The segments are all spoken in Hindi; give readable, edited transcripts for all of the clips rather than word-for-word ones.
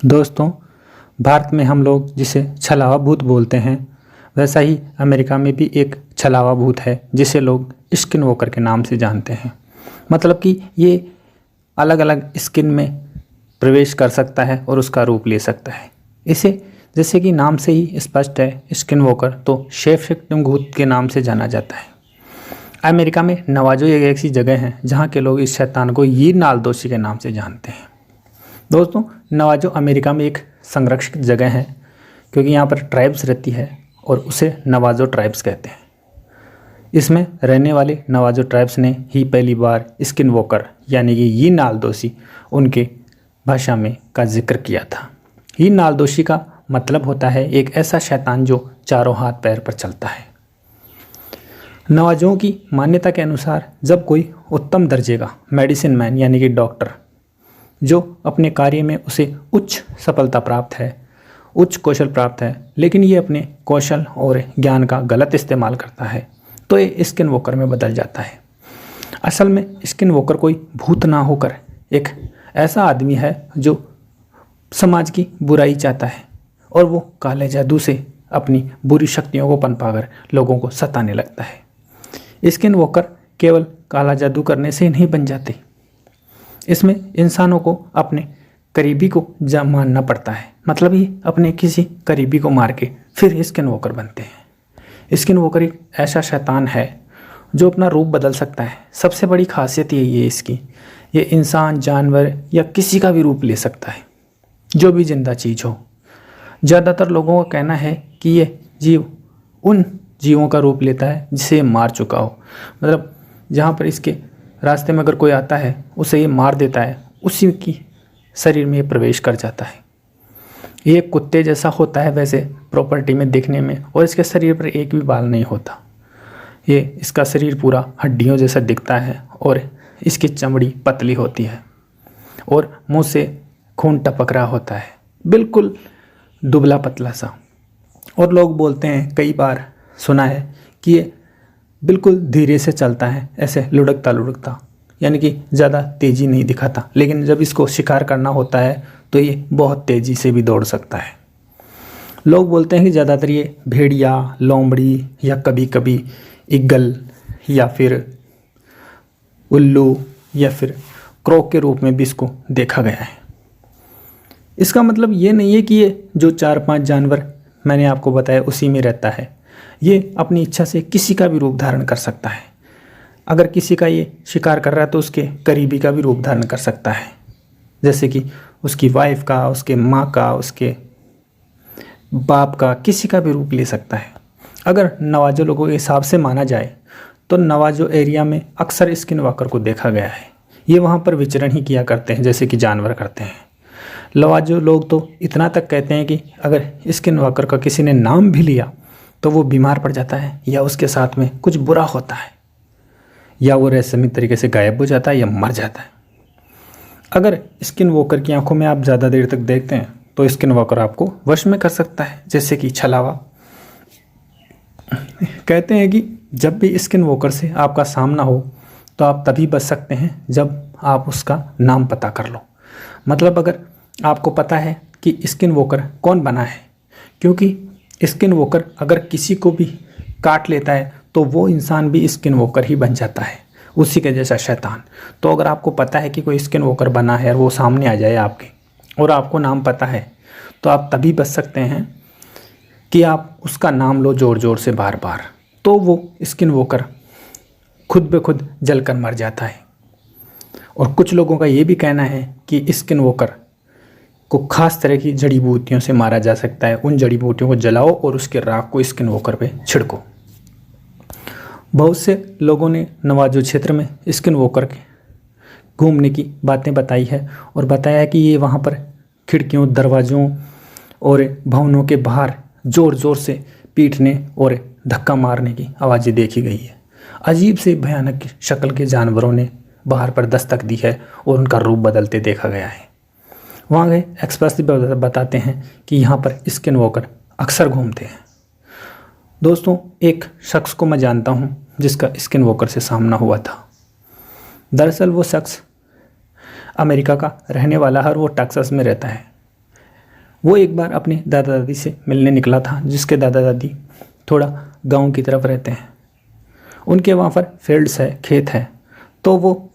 दोस्तों, भारत में हम लोग जिसे छलावा भूत बोलते हैं, वैसा ही अमेरिका में भी एक छलावा भूत है जिसे लोग स्किन वॉकर के नाम से जानते हैं। मतलब कि ये अलग अलग स्किन में प्रवेश कर सकता है और उसका रूप ले सकता है। इसे जैसे कि नाम से ही स्पष्ट है, स्किन वॉकर तो शेप शिफ्टिंग भूत के नाम से जाना जाता है। अमेरिका में नवाजो एक ऐसी जगह है जहाँ के लोग इस शैतान को ये नालदोशी के नाम से जानते हैं। दोस्तों, नवाजो अमेरिका में एक संरक्षित जगह है क्योंकि यहाँ पर ट्राइब्स रहती है और उसे नवाजो ट्राइब्स कहते हैं। इसमें रहने वाले नवाजो ट्राइब्स ने ही पहली बार स्किन वॉकर यानी कि ये नालदोशी उनके भाषा में का जिक्र किया था। ये नालदोशी का मतलब होता है एक ऐसा शैतान जो चारों हाथ पैर पर चलता है। नवाजों की मान्यता के अनुसार जब कोई उत्तम दर्जे का मेडिसिन मैन यानी कि डॉक्टर जो अपने कार्य में उसे उच्च सफलता प्राप्त है, उच्च कौशल प्राप्त है, लेकिन ये अपने कौशल और ज्ञान का गलत इस्तेमाल करता है तो ये स्किन वॉकर में बदल जाता है। असल में स्किन वॉकर कोई भूत ना होकर एक ऐसा आदमी है जो समाज की बुराई चाहता है और वो काले जादू से अपनी बुरी शक्तियों को पनपाकर लोगों को सताने लगता है। स्किन वॉकर केवल काला जादू करने से नहीं बन जाते, इसमें इंसानों को अपने करीबी को मारना पड़ता है। मतलब ये अपने किसी करीबी को मार के फिर स्किन वॉकर बनते हैं। स्किन वॉकर एक ऐसा शैतान है जो अपना रूप बदल सकता है। सबसे बड़ी खासियत यही है इसकी, ये इंसान, जानवर या किसी का भी रूप ले सकता है, जो भी जिंदा चीज़ हो। ज़्यादातर लोगों का कहना है कि ये जीव उन जीवों का रूप लेता है जिसे मार चुका हो। मतलब जहाँ पर इसके रास्ते में अगर कोई आता है उसे ये मार देता है, उसी की शरीर में ये प्रवेश कर जाता है। ये कुत्ते जैसा होता है वैसे प्रॉपर्टी में दिखने में, और इसके शरीर पर एक भी बाल नहीं होता। ये इसका शरीर पूरा हड्डियों जैसा दिखता है और इसकी चमड़ी पतली होती है और मुंह से खून टपक रहा होता है, बिल्कुल दुबला पतला सा। और लोग बोलते हैं, कई बार सुना है कि ये बिल्कुल धीरे से चलता है, ऐसे लुढ़कता लुढ़कता, यानी कि ज़्यादा तेज़ी नहीं दिखाता, लेकिन जब इसको शिकार करना होता है तो ये बहुत तेज़ी से भी दौड़ सकता है। लोग बोलते हैं कि ज़्यादातर ये भेड़िया, लोमड़ी या कभी कभी ईगल या फिर उल्लू या फिर क्रो के रूप में भी इसको देखा गया है। इसका मतलब ये नहीं है कि ये जो 4-5 जानवर मैंने आपको बताया उसी में रहता है। ये अपनी इच्छा से किसी का भी रूप धारण कर सकता है। अगर किसी का ये शिकार कर रहा है तो उसके करीबी का भी रूप धारण कर सकता है, जैसे कि उसकी वाइफ का, उसके माँ का, उसके बाप का, किसी का भी रूप ले सकता है। अगर नवाजो लोगों के हिसाब से माना जाए तो नवाजो एरिया में अक्सर स्किन वॉकर को देखा गया है। ये वहाँ पर विचरण ही किया करते हैं जैसे कि जानवर करते हैं। नवाजो लोग तो इतना तक कहते हैं कि अगर स्किन वॉकर का किसी ने नाम भी लिया तो वो बीमार पड़ जाता है या उसके साथ में कुछ बुरा होता है, या वो रहस्यमय तरीके से गायब हो जाता है या मर जाता है। अगर स्किन वॉकर की आंखों में आप ज़्यादा देर तक देखते हैं तो स्किन वॉकर आपको वश में कर सकता है, जैसे कि छलावा। कहते हैं कि जब भी स्किन वॉकर से आपका सामना हो तो आप तभी बच सकते हैं जब आप उसका नाम पता कर लो। मतलब अगर आपको पता है कि स्किन वॉकर कौन बना है, क्योंकि स्किन वॉकर अगर किसी को भी काट लेता है तो वो इंसान भी स्किन वॉकर ही बन जाता है, उसी के जैसा शैतान। तो अगर आपको पता है कि कोई स्किन वॉकर बना है और वो सामने आ जाए आपके और आपको नाम पता है तो आप तभी बच सकते हैं कि आप उसका नाम लो ज़ोर ज़ोर से बार बार, तो वो स्किन वॉकर खुद ब खुद जलकर मर जाता है। और कुछ लोगों का ये भी कहना है कि स्किन वॉकर को खास तरह की जड़ी बूटियों से मारा जा सकता है। उन जड़ी बूटियों को जलाओ और उसके राख को स्किन वॉकर पे छिड़को। बहुत से लोगों ने नवाजो क्षेत्र में स्किन वॉकर के घूमने की बातें बताई है और बताया है कि ये वहाँ पर खिड़कियों, दरवाज़ों और भवनों के बाहर ज़ोर ज़ोर से पीटने और धक्का मारने की आवाज़ें देखी गई है। अजीब से भयानक शक्ल के जानवरों ने बाहर पर दस्तक दी है और उनका रूप बदलते देखा गया है। वहाँ गए एक्सपर्ट्स बताते हैं कि यहाँ पर स्किन वॉकर अक्सर घूमते हैं। दोस्तों, एक शख्स को मैं जानता हूँ जिसका स्किन वॉकर से सामना हुआ था। दरअसल वो शख्स अमेरिका का रहने वाला है और वो टेक्सास में रहता है। वो एक बार अपने दादा दादी से मिलने निकला था, जिसके दादा दादी थोड़ा गांव की तरफ रहते हैं। उनके वहाँ पर फील्ड्स है, खेत है। तो वो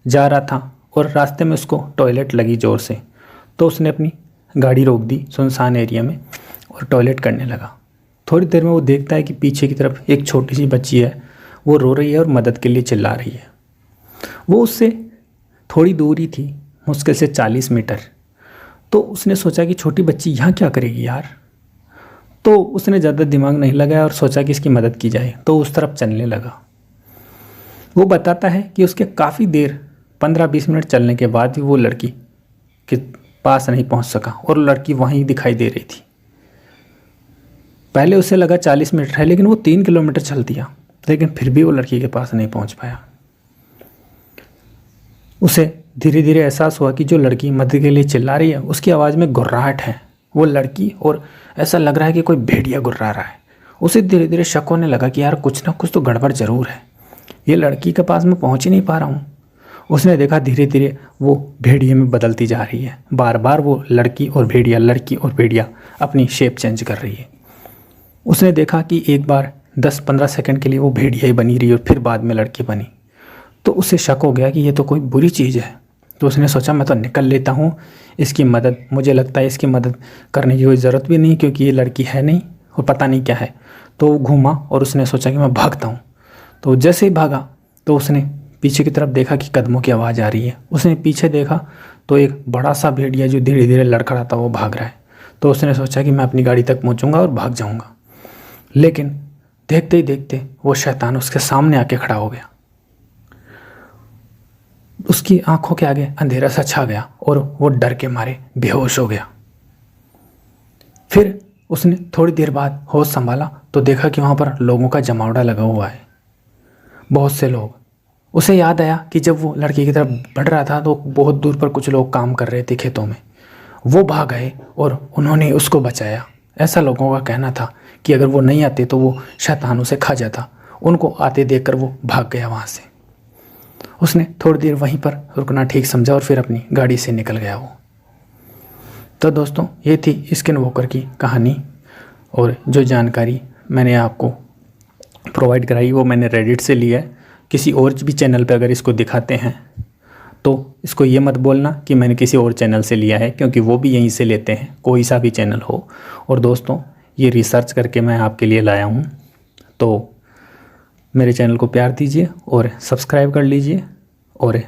जा रहा था और रास्ते में उसको टॉयलेट लगी ज़ोर से, तो उसने अपनी गाड़ी रोक दी सुनसान एरिया में और टॉयलेट करने लगा। थोड़ी देर में वो देखता है कि पीछे की तरफ एक छोटी सी बच्ची है, वो रो रही है और मदद के लिए चिल्ला रही है। वो उससे थोड़ी दूरी थी, मुश्किल से 40 मीटर। तो उसने सोचा कि छोटी बच्ची यहाँ क्या करेगी यार। तो उसने ज़्यादा दिमाग नहीं लगाया और सोचा कि इसकी मदद की जाए, तो उस तरफ चलने लगा। वो बताता है कि उसके काफ़ी देर 15-20 मिनट चलने के बाद भी वो लड़की के पास नहीं पहुंच सका और लड़की वहीं दिखाई दे रही थी। पहले उसे लगा 40 मिनट है, लेकिन वो 3 किलोमीटर चल दिया, लेकिन फिर भी वो लड़की के पास नहीं पहुंच पाया। उसे धीरे धीरे एहसास हुआ कि जो लड़की मदद के लिए चिल्ला रही है उसकी आवाज़ में गुर्राहट है, वो लड़की, और ऐसा लग रहा है कि कोई भेड़िया गुर्रा रहा है। उसे धीरे धीरे शक होने लगा कि यार कुछ ना कुछ तो गड़बड़ ज़रूर है, ये लड़की के पास मैं पहुंच ही नहीं पा रहा हूँ। उसने देखा धीरे धीरे वो भेड़िए में बदलती जा रही है, बार बार वो लड़की और भेड़िया अपनी शेप चेंज कर रही है। उसने देखा कि एक बार 10-15 सेकंड के लिए वो भेड़िया ही बनी रही और फिर बाद में लड़की बनी। तो उसे शक हो गया कि ये तो कोई बुरी चीज़ है। तो उसने सोचा मैं तो निकल लेता हूँ, इसकी मदद, मुझे लगता है इसकी मदद करने की कोई ज़रूरत भी नहीं, क्योंकि ये लड़की है नहीं और पता नहीं क्या है। तो वो घूमा और उसने सोचा कि मैं भागता हूँ। तो जैसे ही भागा तो उसने पीछे की तरफ देखा कि कदमों की आवाज़ आ रही है। उसने पीछे देखा तो एक बड़ा सा भेड़िया जो धीरे धीरे लड़खड़ाता वो भाग रहा है। तो उसने सोचा कि मैं अपनी गाड़ी तक पहुँचूंगा और भाग जाऊँगा, लेकिन देखते ही देखते वो शैतान उसके सामने आके खड़ा हो गया। उसकी आंखों के आगे अंधेरा सा छा गया और वो डर के मारे बेहोश हो गया। फिर उसने थोड़ी देर बाद होश संभाला तो देखा कि वहाँ पर लोगों का जमावड़ा लगा हुआ है, बहुत से लोग। उसे याद आया कि जब वो लड़की की तरफ बढ़ रहा था तो बहुत दूर पर कुछ लोग काम कर रहे थे खेतों में। वो भाग गए और उन्होंने उसको बचाया। ऐसा लोगों का कहना था कि अगर वो नहीं आते तो वो शैतान उसे खा जाता। उनको आते देखकर वो भाग गया वहाँ से। उसने थोड़ी देर वहीं पर रुकना ठीक समझा और फिर अपनी गाड़ी से निकल गया वो। तो दोस्तों, ये थी स्किन वॉकर की कहानी, और जो जानकारी मैंने आपको प्रोवाइड कराई वो मैंने रेडिट से लिया है। किसी और भी चैनल पे अगर इसको दिखाते हैं तो इसको ये मत बोलना कि मैंने किसी और चैनल से लिया है, क्योंकि वो भी यहीं से लेते हैं, कोई सा भी चैनल हो। और दोस्तों, ये रिसर्च करके मैं आपके लिए लाया हूँ। तो मेरे चैनल को प्यार दीजिए और सब्सक्राइब कर लीजिए और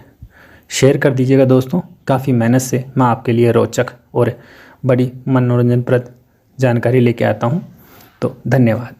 शेयर कर दीजिएगा दोस्तों। काफ़ी मेहनत से मैं आपके लिए रोचक और बड़ी मनोरंजनप्रद जानकारी लेके आता हूँ। तो धन्यवाद।